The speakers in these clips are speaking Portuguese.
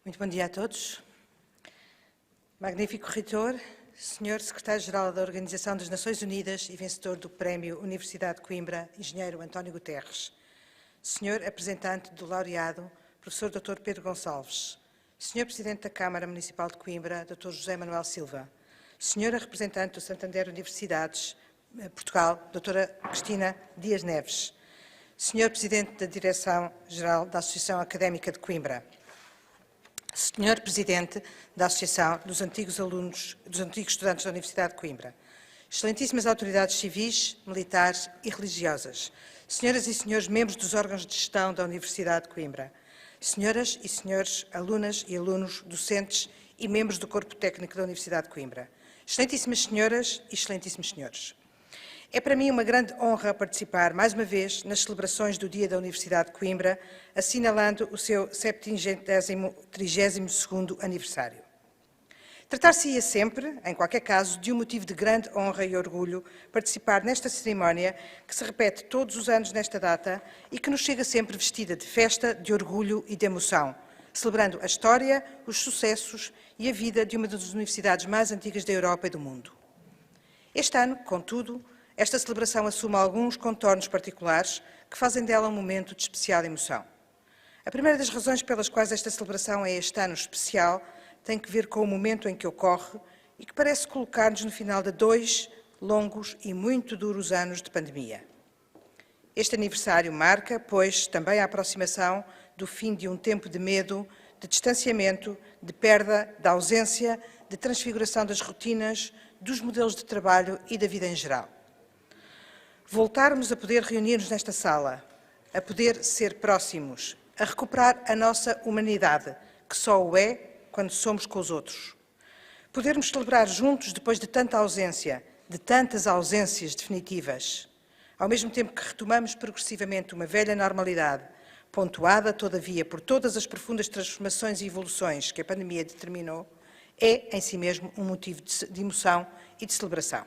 Muito bom dia a todos. Magnífico reitor, senhor secretário-geral da Organização das Nações Unidas e vencedor do Prémio Universidade de Coimbra, engenheiro António Guterres. Senhor representante do laureado, professor Dr. Pedro Gonçalves. Senhor presidente da Câmara Municipal de Coimbra, Dr. José Manuel Silva. Senhora representante do Santander Universidades, Portugal, Dra. Cristina Dias Neves. Senhor presidente da Direção-Geral da Associação Académica de Coimbra. Senhor Presidente da Associação dos Antigos Estudantes da Universidade de Coimbra, excelentíssimas autoridades civis, militares e religiosas, senhoras e senhores membros dos órgãos de gestão da Universidade de Coimbra, senhoras e senhores alunas e alunos, docentes e membros do corpo técnico da Universidade de Coimbra, excelentíssimas senhoras e excelentíssimos senhores. É para mim uma grande honra participar, mais uma vez, nas celebrações do Dia da Universidade de Coimbra, assinalando o seu 732º aniversário. Tratar-se-ia sempre, em qualquer caso, de um motivo de grande honra e orgulho participar nesta cerimónia que se repete todos os anos nesta data e que nos chega sempre vestida de festa, de orgulho e de emoção, celebrando a história, os sucessos e a vida de uma das universidades mais antigas da Europa e do mundo. Este ano, contudo, esta celebração assume alguns contornos particulares que fazem dela um momento de especial emoção. A primeira das razões pelas quais esta celebração é este ano especial tem que ver com o momento em que ocorre e que parece colocar-nos no final de 2 longos e muito duros anos de pandemia. Este aniversário marca, pois, também a aproximação do fim de um tempo de medo, de distanciamento, de perda, de ausência, de transfiguração das rotinas, dos modelos de trabalho e da vida em geral. Voltarmos a poder reunir-nos nesta sala, a poder ser próximos, a recuperar a nossa humanidade, que só o é quando somos com os outros. Podermos celebrar juntos depois de tanta ausência, de tantas ausências definitivas, ao mesmo tempo que retomamos progressivamente uma velha normalidade, pontuada, todavia, por todas as profundas transformações e evoluções que a pandemia determinou, é, em si mesmo, um motivo de emoção e de celebração.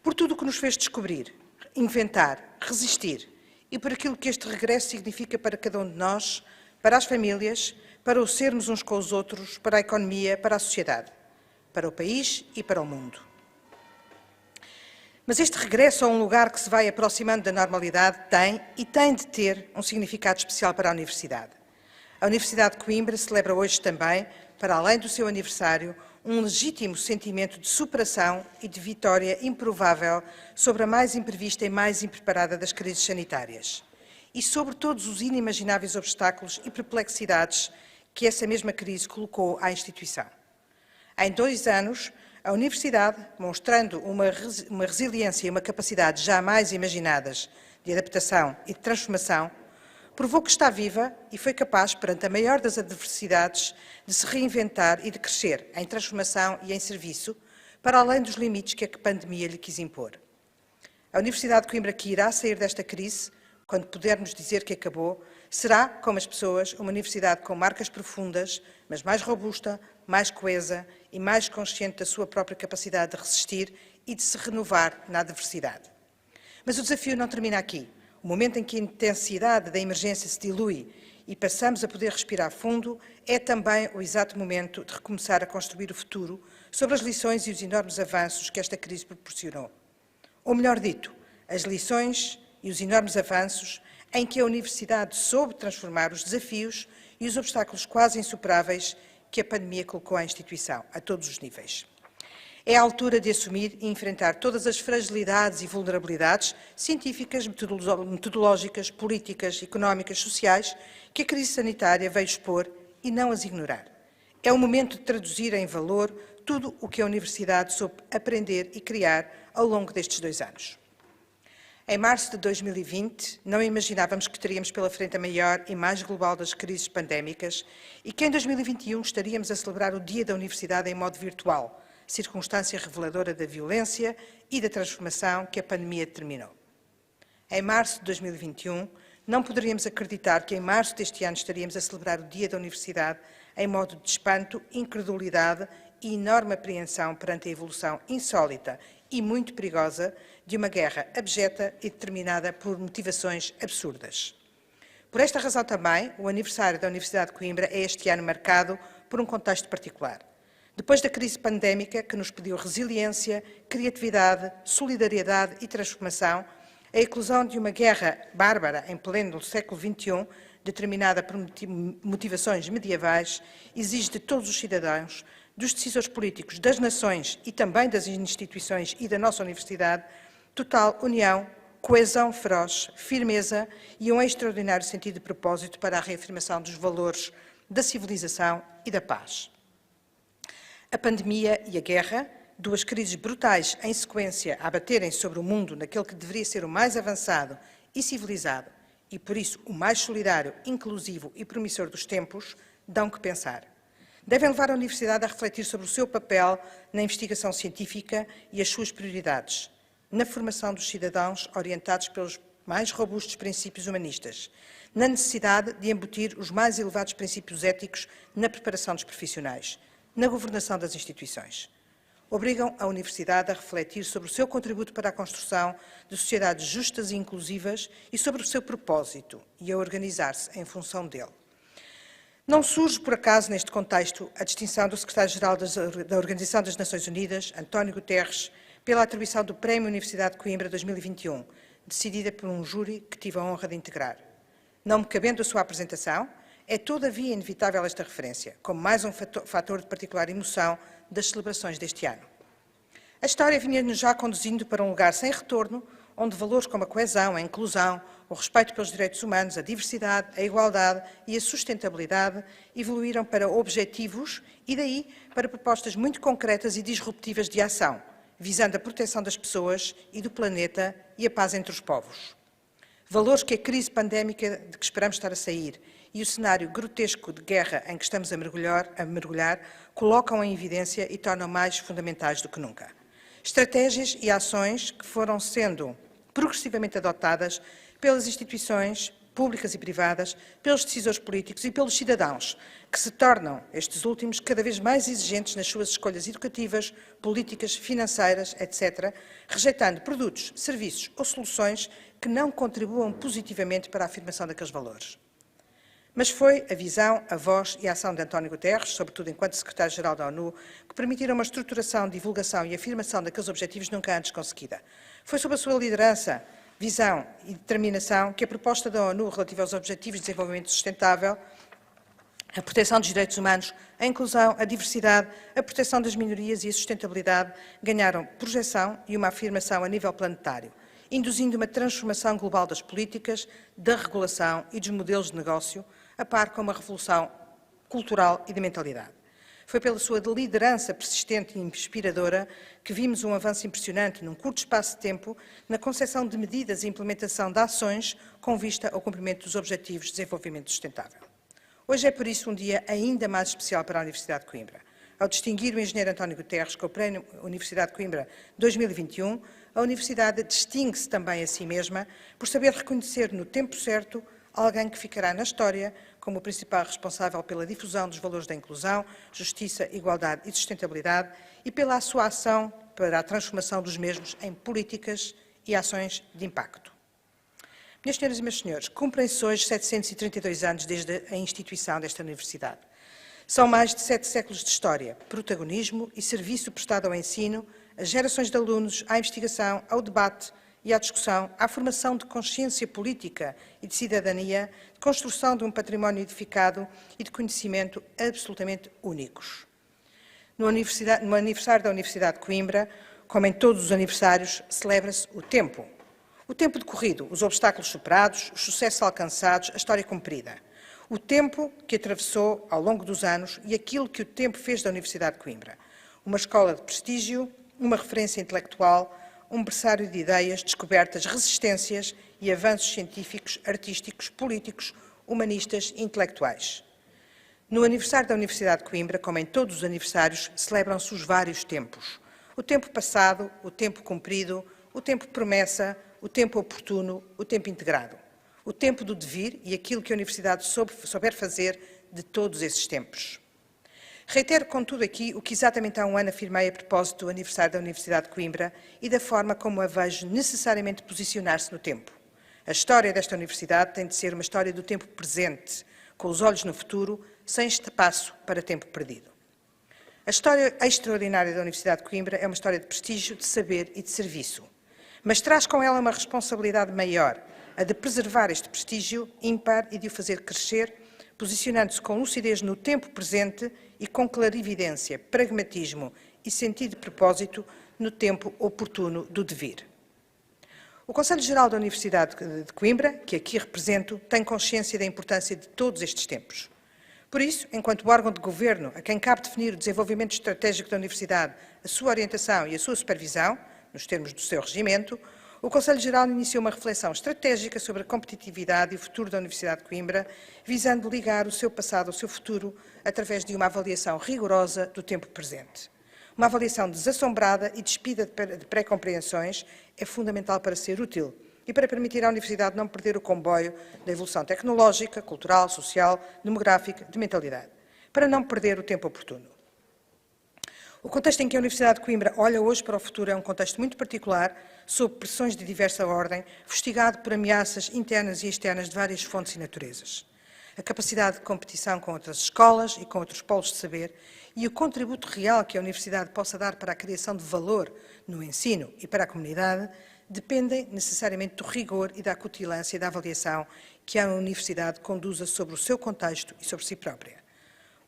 Por tudo o que nos fez descobrir, inventar, resistir e por aquilo que este regresso significa para cada um de nós, para as famílias, para o sermos uns com os outros, para a economia, para a sociedade, para o país e para o mundo. Mas este regresso a um lugar que se vai aproximando da normalidade tem e tem de ter um significado especial para a Universidade. A Universidade de Coimbra celebra hoje também, para além do seu aniversário, um legítimo sentimento de superação e de vitória improvável sobre a mais imprevista e mais impreparada das crises sanitárias e sobre todos os inimagináveis obstáculos e perplexidades que essa mesma crise colocou à instituição. Em 2 anos, a Universidade, mostrando uma resiliência e uma capacidade jamais imaginadas de adaptação e de transformação, provou que está viva e foi capaz, perante a maior das adversidades, de se reinventar e de crescer em transformação e em serviço, para além dos limites que a pandemia lhe quis impor. A Universidade de Coimbra, que irá sair desta crise, quando pudermos dizer que acabou, será, como as pessoas, uma universidade com marcas profundas, mas mais robusta, mais coesa e mais consciente da sua própria capacidade de resistir e de se renovar na adversidade. Mas o desafio não termina aqui. O momento em que a intensidade da emergência se dilui e passamos a poder respirar fundo é também o exato momento de recomeçar a construir o futuro sobre as lições e os enormes avanços que esta crise proporcionou. Ou melhor dito, as lições e os enormes avanços em que a Universidade soube transformar os desafios e os obstáculos quase insuperáveis que a pandemia colocou à instituição, a todos os níveis. É a altura de assumir e enfrentar todas as fragilidades e vulnerabilidades científicas, metodológicas, políticas, económicas, sociais que a crise sanitária veio expor e não as ignorar. É o momento de traduzir em valor tudo o que a Universidade soube aprender e criar ao longo destes 2 anos. Em março de 2020, não imaginávamos que teríamos pela frente a maior e mais global das crises pandémicas e que em 2021 estaríamos a celebrar o Dia da Universidade em modo virtual, circunstância reveladora da violência e da transformação que a pandemia determinou. Em março de 2021, não poderíamos acreditar que em março deste ano estaríamos a celebrar o Dia da Universidade em modo de espanto, incredulidade e enorme apreensão perante a evolução insólita e muito perigosa de uma guerra abjeta e determinada por motivações absurdas. Por esta razão também, o aniversário da Universidade de Coimbra é este ano marcado por um contexto particular. Depois da crise pandémica, que nos pediu resiliência, criatividade, solidariedade e transformação, a eclosão de uma guerra bárbara em pleno século XXI, determinada por motivações medievais, exige de todos os cidadãos, dos decisores políticos, das nações e também das instituições e da nossa universidade, total união, coesão feroz, firmeza e um extraordinário sentido de propósito para a reafirmação dos valores da civilização e da paz. A pandemia e a guerra, duas crises brutais em sequência a abaterem sobre o mundo naquele que deveria ser o mais avançado e civilizado e, por isso, o mais solidário, inclusivo e promissor dos tempos, dão que pensar. Devem levar a Universidade a refletir sobre o seu papel na investigação científica e as suas prioridades, na formação dos cidadãos orientados pelos mais robustos princípios humanistas, na necessidade de embutir os mais elevados princípios éticos na preparação dos profissionais, na governação das instituições. Obrigam a Universidade a refletir sobre o seu contributo para a construção de sociedades justas e inclusivas e sobre o seu propósito e a organizar-se em função dele. Não surge, por acaso, neste contexto, a distinção do Secretário-Geral da Organização das Nações Unidas, António Guterres, pela atribuição do Prémio Universidade de Coimbra 2021, decidida por um júri que tive a honra de integrar. Não me cabendo a sua apresentação, é todavia inevitável esta referência, como mais um fator de particular emoção das celebrações deste ano. A história vinha-nos já conduzindo para um lugar sem retorno, onde valores como a coesão, a inclusão, o respeito pelos direitos humanos, a diversidade, a igualdade e a sustentabilidade evoluíram para objetivos e daí para propostas muito concretas e disruptivas de ação, visando a proteção das pessoas e do planeta e a paz entre os povos. Valores que a crise pandémica de que esperamos estar a sair e o cenário grotesco de guerra em que estamos a mergulhar colocam em evidência e tornam mais fundamentais do que nunca. Estratégias e ações que foram sendo progressivamente adotadas pelas instituições públicas e privadas, pelos decisores políticos e pelos cidadãos, que se tornam, estes últimos, cada vez mais exigentes nas suas escolhas educativas, políticas, financeiras, etc., rejeitando produtos, serviços ou soluções que não contribuam positivamente para a afirmação daqueles valores. Mas foi a visão, a voz e a ação de António Guterres, sobretudo enquanto Secretário-Geral da ONU, que permitiram uma estruturação, divulgação e afirmação daqueles objetivos nunca antes conseguida. Foi sob a sua liderança, visão e determinação que a proposta da ONU relativa aos Objetivos de Desenvolvimento Sustentável, a proteção dos direitos humanos, a inclusão, a diversidade, a proteção das minorias e a sustentabilidade ganharam projeção e uma afirmação a nível planetário, induzindo uma transformação global das políticas, da regulação e dos modelos de negócio, a par com uma revolução cultural e de mentalidade. Foi pela sua liderança persistente e inspiradora que vimos um avanço impressionante, num curto espaço de tempo, na concepção de medidas e implementação de ações com vista ao cumprimento dos Objetivos de Desenvolvimento Sustentável. Hoje é, por isso, um dia ainda mais especial para a Universidade de Coimbra. Ao distinguir o engenheiro António Guterres com o Prémio Universidade de Coimbra 2021, a Universidade distingue-se também a si mesma por saber reconhecer no tempo certo alguém que ficará na história como o principal responsável pela difusão dos valores da inclusão, justiça, igualdade e sustentabilidade e pela sua ação para a transformação dos mesmos em políticas e ações de impacto. Minhas senhoras e meus senhores, cumprem-se hoje 732 anos desde a instituição desta Universidade. São mais de 7 séculos de história, protagonismo e serviço prestado ao ensino, às gerações de alunos, à investigação, ao debate e à discussão, à formação de consciência política e de cidadania, de construção de um património edificado e de conhecimento absolutamente únicos. No aniversário da Universidade de Coimbra, como em todos os aniversários, celebra-se o tempo. O tempo decorrido, os obstáculos superados, os sucessos alcançados, a história cumprida. O tempo que atravessou ao longo dos anos e aquilo que o tempo fez da Universidade de Coimbra. Uma escola de prestígio, uma referência intelectual, um berçário de ideias, descobertas, resistências e avanços científicos, artísticos, políticos, humanistas e intelectuais. No aniversário da Universidade de Coimbra, como em todos os aniversários, celebram-se os vários tempos. O tempo passado, o tempo cumprido, o tempo promessa, o tempo oportuno, o tempo integrado. O tempo do devir e aquilo que a Universidade souber fazer de todos esses tempos. Reitero, contudo, aqui o que exatamente há um ano afirmei a propósito do aniversário da Universidade de Coimbra e da forma como a vejo necessariamente posicionar-se no tempo. A história desta universidade tem de ser uma história do tempo presente, com os olhos no futuro, sem espaço para tempo perdido. A história extraordinária da Universidade de Coimbra é uma história de prestígio, de saber e de serviço, mas traz com ela uma responsabilidade maior, a de preservar este prestígio ímpar e de o fazer crescer, posicionando-se com lucidez no tempo presente e com clarividência, pragmatismo e sentido de propósito no tempo oportuno do devir. O Conselho Geral da Universidade de Coimbra, que aqui represento, tem consciência da importância de todos estes tempos. Por isso, enquanto órgão de governo a quem cabe definir o desenvolvimento estratégico da Universidade, a sua orientação e a sua supervisão, nos termos do seu regimento, o Conselho Geral iniciou uma reflexão estratégica sobre a competitividade e o futuro da Universidade de Coimbra, visando ligar o seu passado ao seu futuro através de uma avaliação rigorosa do tempo presente. Uma avaliação desassombrada e despida de pré-compreensões é fundamental para ser útil e para permitir à Universidade não perder o comboio da evolução tecnológica, cultural, social, demográfica, de mentalidade, para não perder o tempo oportuno. O contexto em que a Universidade de Coimbra olha hoje para o futuro é um contexto muito particular, sob pressões de diversa ordem, fustigado por ameaças internas e externas de várias fontes e naturezas. A capacidade de competição com outras escolas e com outros polos de saber e o contributo real que a Universidade possa dar para a criação de valor no ensino e para a comunidade dependem necessariamente do rigor e da acutilância da avaliação que a Universidade conduza sobre o seu contexto e sobre si própria.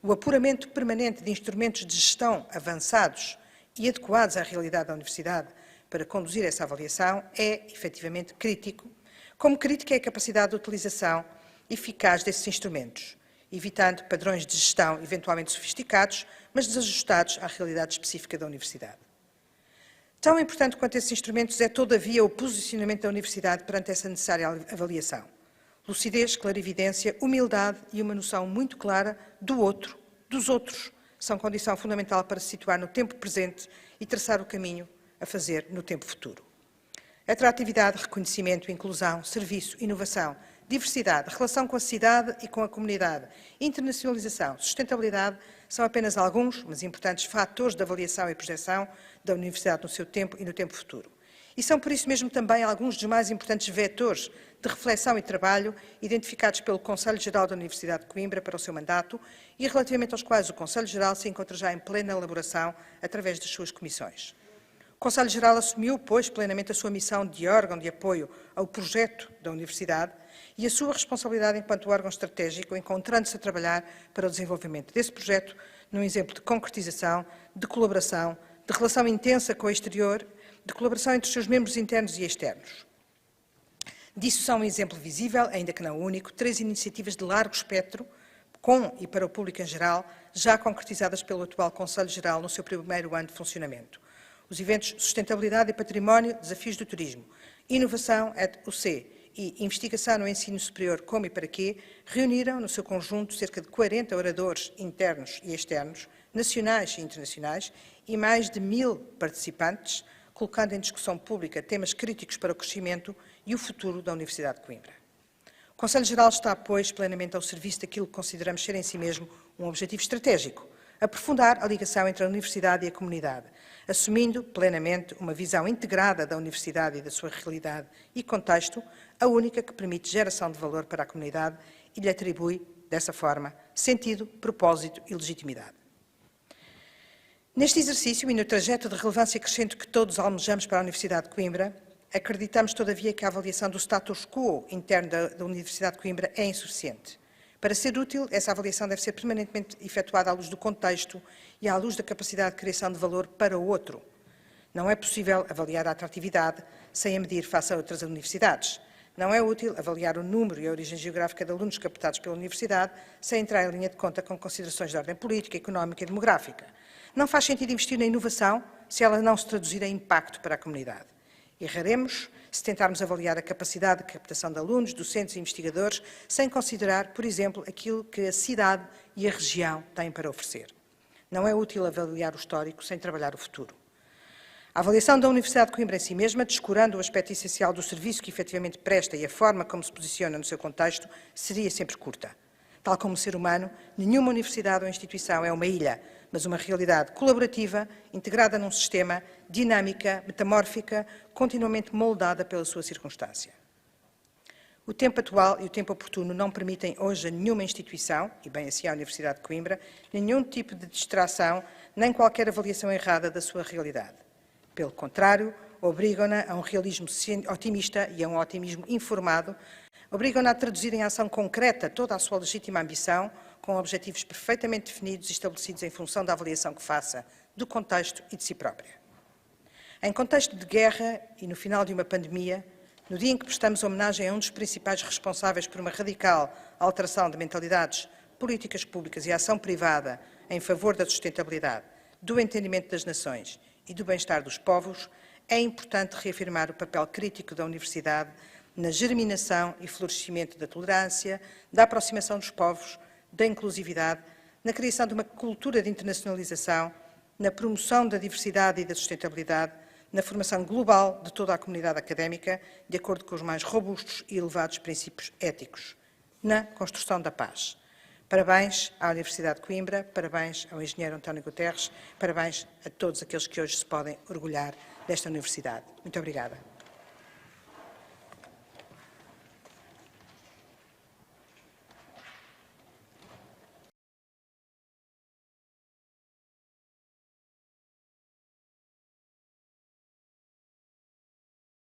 O apuramento permanente de instrumentos de gestão avançados e adequados à realidade da Universidade para conduzir essa avaliação é, efetivamente, crítico, como crítica é a capacidade de utilização eficaz desses instrumentos, evitando padrões de gestão eventualmente sofisticados, mas desajustados à realidade específica da Universidade. Tão importante quanto esses instrumentos é, todavia, o posicionamento da Universidade perante essa necessária avaliação. Lucidez, clarividência, humildade e uma noção muito clara do outro, dos outros, são condição fundamental para se situar no tempo presente e traçar o caminho a fazer no tempo futuro. Atratividade, reconhecimento, inclusão, serviço, inovação, diversidade, relação com a cidade e com a comunidade, internacionalização, sustentabilidade são apenas alguns, mas importantes, fatores de avaliação e projeção da Universidade no seu tempo e no tempo futuro. E são, por isso mesmo, também alguns dos mais importantes vetores de reflexão e trabalho identificados pelo Conselho Geral da Universidade de Coimbra para o seu mandato e relativamente aos quais o Conselho Geral se encontra já em plena elaboração através das suas comissões. O Conselho Geral assumiu, pois, plenamente a sua missão de órgão de apoio ao projeto da Universidade e a sua responsabilidade enquanto órgão estratégico, encontrando-se a trabalhar para o desenvolvimento desse projeto num exemplo de concretização, de colaboração, de relação intensa com o exterior, de colaboração entre os seus membros internos e externos. Disso são um exemplo visível, ainda que não único, 3 iniciativas de largo espectro, com e para o público em geral, já concretizadas pelo atual Conselho Geral no seu primeiro ano de funcionamento. Os eventos Sustentabilidade e Património, Desafios do Turismo, Inovação @UC e Investigação no Ensino Superior, Como e Para Quê, reuniram no seu conjunto cerca de 40 oradores internos e externos, nacionais e internacionais, e mais de 1000 participantes, colocando em discussão pública temas críticos para o crescimento e o futuro da Universidade de Coimbra. O Conselho Geral está, pois, plenamente ao serviço daquilo que consideramos ser em si mesmo um objetivo estratégico, aprofundar a ligação entre a Universidade e a comunidade, assumindo plenamente uma visão integrada da Universidade e da sua realidade e contexto, a única que permite geração de valor para a comunidade e lhe atribui, dessa forma, sentido, propósito e legitimidade. Neste exercício e no trajeto de relevância crescente que todos almejamos para a Universidade de Coimbra, acreditamos, todavia, que a avaliação do status quo interno da Universidade de Coimbra é insuficiente. Para ser útil, essa avaliação deve ser permanentemente efetuada à luz do contexto e à luz da capacidade de criação de valor para o outro. Não é possível avaliar a atratividade sem a medir face a outras universidades. Não é útil avaliar o número e a origem geográfica de alunos captados pela Universidade sem entrar em linha de conta com considerações de ordem política, económica e demográfica. Não faz sentido investir na inovação se ela não se traduzir em impacto para a comunidade. Erraremos se tentarmos avaliar a capacidade de captação de alunos, docentes e investigadores sem considerar, por exemplo, aquilo que a cidade e a região têm para oferecer. Não é útil avaliar o histórico sem trabalhar o futuro. A avaliação da Universidade de Coimbra em si mesma, descurando o aspecto essencial do serviço que efetivamente presta e a forma como se posiciona no seu contexto, seria sempre curta. Tal como o ser humano, nenhuma universidade ou instituição é uma ilha, mas uma realidade colaborativa, integrada num sistema, dinâmica, metamórfica, continuamente moldada pela sua circunstância. O tempo atual e o tempo oportuno não permitem hoje a nenhuma instituição, e bem assim à Universidade de Coimbra, nenhum tipo de distração, nem qualquer avaliação errada da sua realidade. Pelo contrário, obrigam-na a um realismo otimista e a um otimismo informado, obrigam-na a traduzir em ação concreta toda a sua legítima ambição, com objetivos perfeitamente definidos e estabelecidos em função da avaliação que faça do contexto e de si própria. Em contexto de guerra e no final de uma pandemia, no dia em que prestamos homenagem a um dos principais responsáveis por uma radical alteração de mentalidades, políticas públicas e ação privada em favor da sustentabilidade, do entendimento das nações e do bem-estar dos povos, é importante reafirmar o papel crítico da Universidade na germinação e florescimento da tolerância, da aproximação dos povos, da inclusividade, na criação de uma cultura de internacionalização, na promoção da diversidade e da sustentabilidade, na formação global de toda a comunidade académica, de acordo com os mais robustos e elevados princípios éticos, na construção da paz. Parabéns à Universidade de Coimbra, parabéns ao engenheiro António Guterres, parabéns a todos aqueles que hoje se podem orgulhar desta universidade. Muito obrigada.